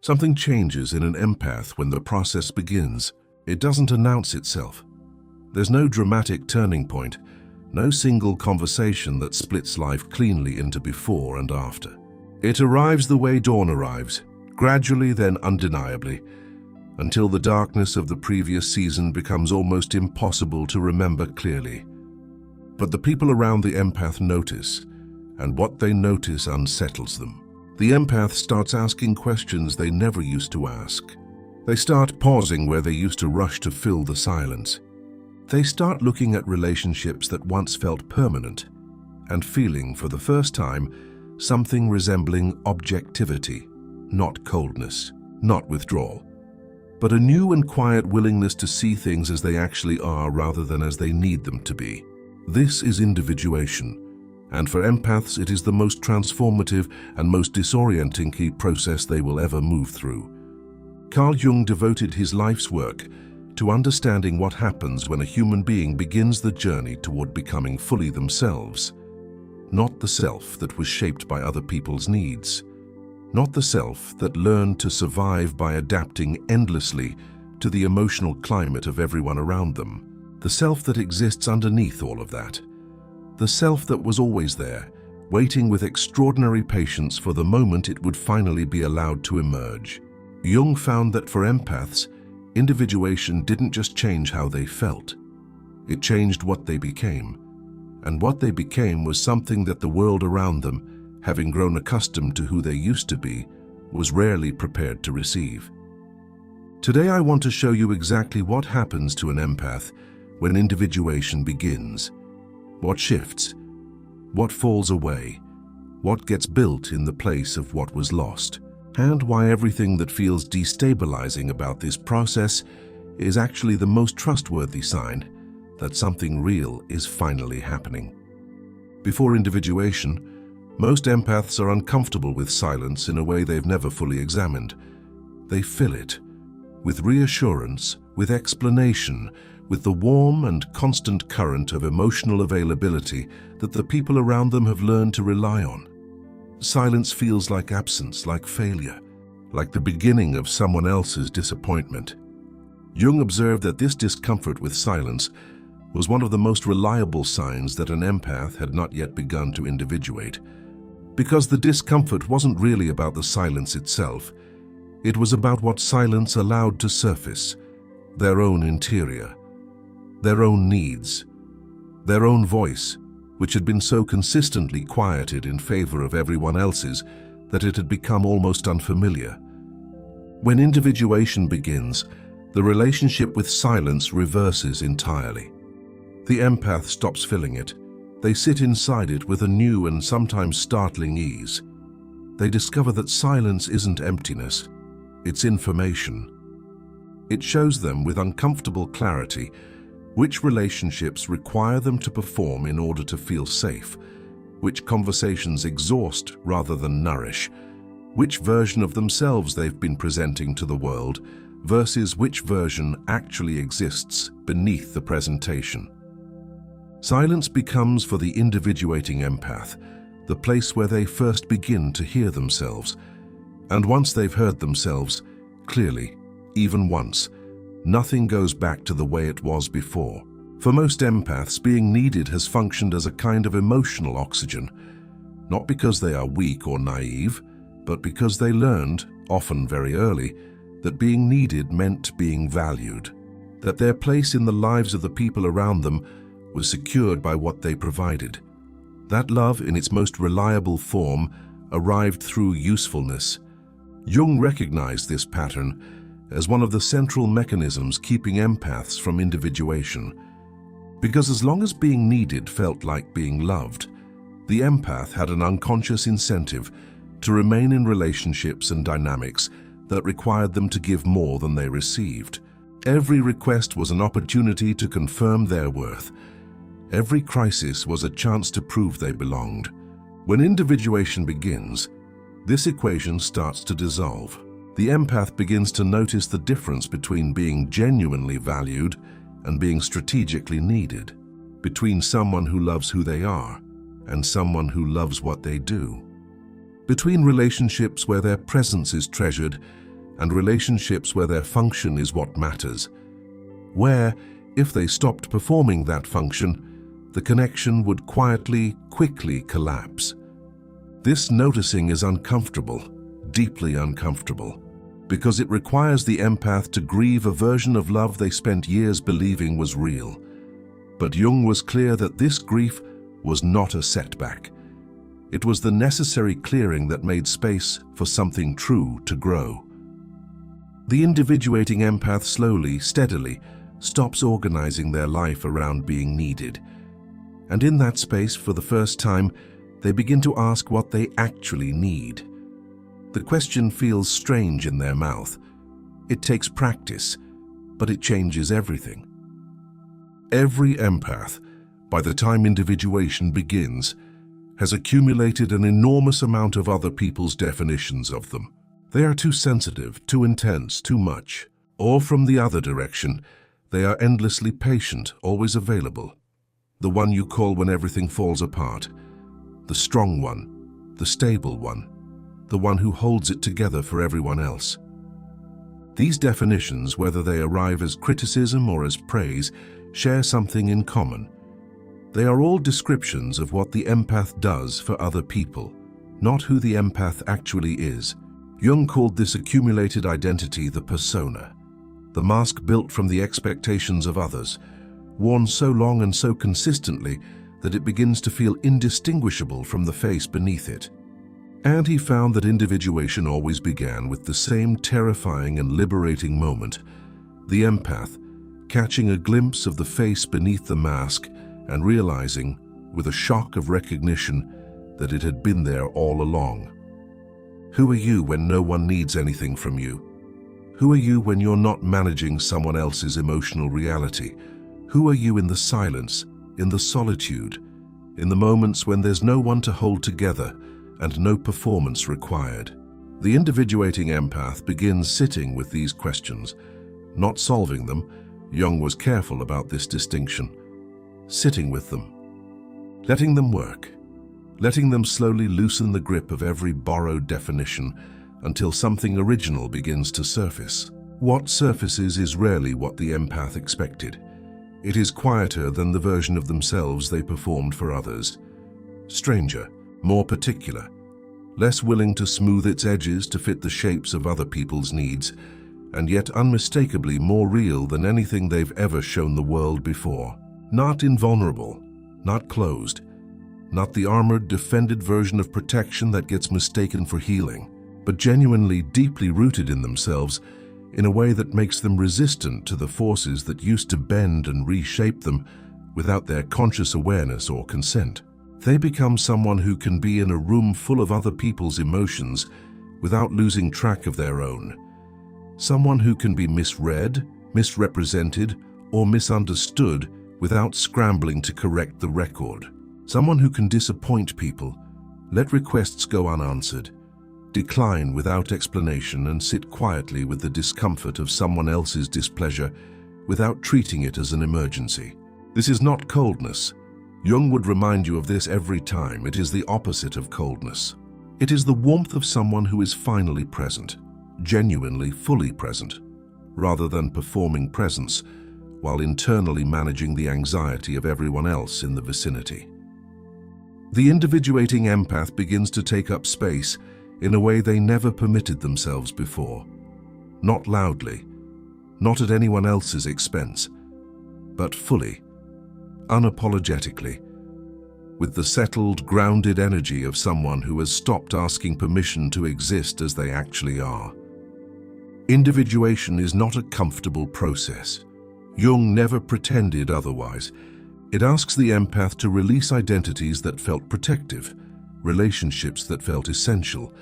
Something changes in an empath when the process begins. It doesn't announce itself. There's no dramatic turning point, no single conversation that splits life cleanly into before and after. It arrives the way dawn arrives, gradually then undeniably, until the darkness of the previous season becomes almost impossible to remember clearly. But the people around the empath notice, and what they notice unsettles them. The empath starts asking questions they never used to ask. They start pausing where they used to rush to fill the silence. They start looking at relationships that once felt permanent and feeling, for the first time, something resembling objectivity, not coldness, not withdrawal, but a new and quiet willingness to see things as they actually are rather than as they need them to be. This is individuation, and for empaths it is the most transformative and most disorienting key process they will ever move through. Carl Jung devoted his life's work to understanding what happens when a human being begins the journey toward becoming fully themselves. Not the self that was shaped by other people's needs. Not the self that learned to survive by adapting endlessly to the emotional climate of everyone around them. The self that exists underneath all of that. The self that was always there, waiting with extraordinary patience for the moment it would finally be allowed to emerge. Jung found that for empaths, individuation didn't just change how they felt. It changed what they became. And what they became was something that the world around them, having grown accustomed to who they used to be, was rarely prepared to receive. Today I want to show you exactly what happens to an empath when individuation begins. What shifts, what falls away, what gets built in the place of what was lost, and why everything that feels destabilizing about this process is actually the most trustworthy sign that something real is finally happening. Before individuation, most empaths are uncomfortable with silence in a way they've never fully examined. They fill it with reassurance, with explanation, with the warm and constant current of emotional availability that the people around them have learned to rely on. Silence feels like absence, like failure, like the beginning of someone else's disappointment. Jung observed that this discomfort with silence was one of the most reliable signs that an empath had not yet begun to individuate. Because the discomfort wasn't really about the silence itself, it was about what silence allowed to surface, their own interior, their own needs, their own voice, which had been so consistently quieted in favor of everyone else's that it had become almost unfamiliar. When individuation begins, the relationship with silence reverses entirely. The empath stops filling it. They sit inside it with a new and sometimes startling ease. They discover that silence isn't emptiness, it's information. It shows them with uncomfortable clarity which relationships require them to perform in order to feel safe, which conversations exhaust rather than nourish, which version of themselves they've been presenting to the world versus which version actually exists beneath the presentation. Silence becomes, for the individuating empath, the place where they first begin to hear themselves. And once they've heard themselves, clearly, even once, nothing goes back to the way it was before. For most empaths, being needed has functioned as a kind of emotional oxygen, not because they are weak or naive, but because they learned, often very early, that being needed meant being valued, that their place in the lives of the people around them was secured by what they provided. That love, in its most reliable form, arrived through usefulness. Jung recognized this pattern as one of the central mechanisms keeping empaths from individuation. Because as long as being needed felt like being loved, the empath had an unconscious incentive to remain in relationships and dynamics that required them to give more than they received. Every request was an opportunity to confirm their worth. Every crisis was a chance to prove they belonged. When individuation begins, this equation starts to dissolve. The empath begins to notice the difference between being genuinely valued and being strategically needed, between someone who loves who they are and someone who loves what they do, between relationships where their presence is treasured and relationships where their function is what matters, where, if they stopped performing that function, the connection would quickly collapse. This noticing is uncomfortable, deeply uncomfortable, because it requires the empath to grieve a version of love they spent years believing was real. But Jung was clear that this grief was not a setback. It was the necessary clearing that made space for something true to grow. The individuating empath slowly, steadily, stops organizing their life around being needed. And in that space, for the first time, they begin to ask what they actually need. The question feels strange in their mouth. It takes practice, but it changes everything. Every empath, by the time individuation begins, has accumulated an enormous amount of other people's definitions of them. They are too sensitive, too intense, too much. Or from the other direction, they are endlessly patient, always available. The one you call when everything falls apart. The strong one, the stable one, the one who holds it together for everyone else. These definitions, whether they arrive as criticism or as praise, share something in common. They are all descriptions of what the empath does for other people, not who the empath actually is. Jung called this accumulated identity the persona, the mask built from the expectations of others, worn so long and so consistently that it begins to feel indistinguishable from the face beneath it. And he found that individuation always began with the same terrifying and liberating moment, the empath catching a glimpse of the face beneath the mask and realizing, with a shock of recognition, that it had been there all along. Who are you when no one needs anything from you? Who are you when you're not managing someone else's emotional reality? Who are you in the silence, in the solitude, in the moments when there's no one to hold together and no performance required? The individuating empath begins sitting with these questions, not solving them. Jung was careful about this distinction. Sitting with them, letting them work, letting them slowly loosen the grip of every borrowed definition until something original begins to surface. What surfaces is rarely what the empath expected. It is quieter than the version of themselves they performed for others. Stranger, more particular, less willing to smooth its edges to fit the shapes of other people's needs, and yet unmistakably more real than anything they've ever shown the world before. Not invulnerable, not closed, not the armored, defended version of protection that gets mistaken for healing, but genuinely deeply rooted in themselves in a way that makes them resistant to the forces that used to bend and reshape them without their conscious awareness or consent. They become someone who can be in a room full of other people's emotions without losing track of their own. Someone who can be misread, misrepresented, or misunderstood without scrambling to correct the record. Someone who can disappoint people, let requests go unanswered, decline without explanation, and sit quietly with the discomfort of someone else's displeasure without treating it as an emergency. This is not coldness. Jung would remind you of this every time. It is the opposite of coldness. It is the warmth of someone who is finally present, genuinely fully present, rather than performing presence while internally managing the anxiety of everyone else in the vicinity. The individuating empath begins to take up space in a way they never permitted themselves before. Not loudly, not at anyone else's expense, but fully, unapologetically, with the settled, grounded energy of someone who has stopped asking permission to exist as they actually are. Individuation is not a comfortable process. Jung never pretended otherwise. It asks the empath to release identities that felt protective, relationships that felt essential,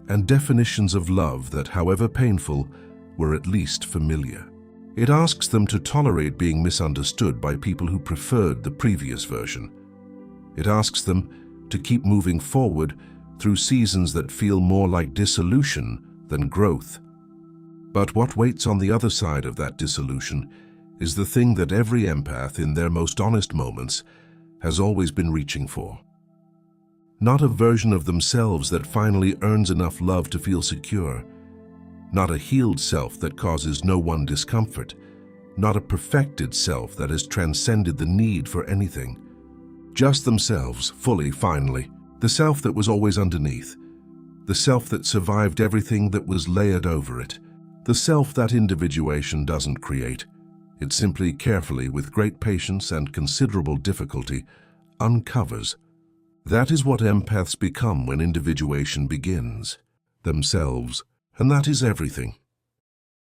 and definitions of love that, however painful, were at least familiar. It asks them to tolerate being misunderstood by people who preferred the previous version. It asks them to keep moving forward through seasons that feel more like dissolution than growth. But what waits on the other side of that dissolution is the thing that every empath in their most honest moments has always been reaching for. Not a version of themselves that finally earns enough love to feel secure, Not a healed self that causes no one discomfort. Not a perfected self that has transcended the need for anything. Just themselves, fully, finally. The self that was always underneath. The self that survived everything that was layered over it. The self that individuation doesn't create. It simply carefully, with great patience and considerable difficulty, uncovers. That is what empaths become when individuation begins. Themselves. And that is everything.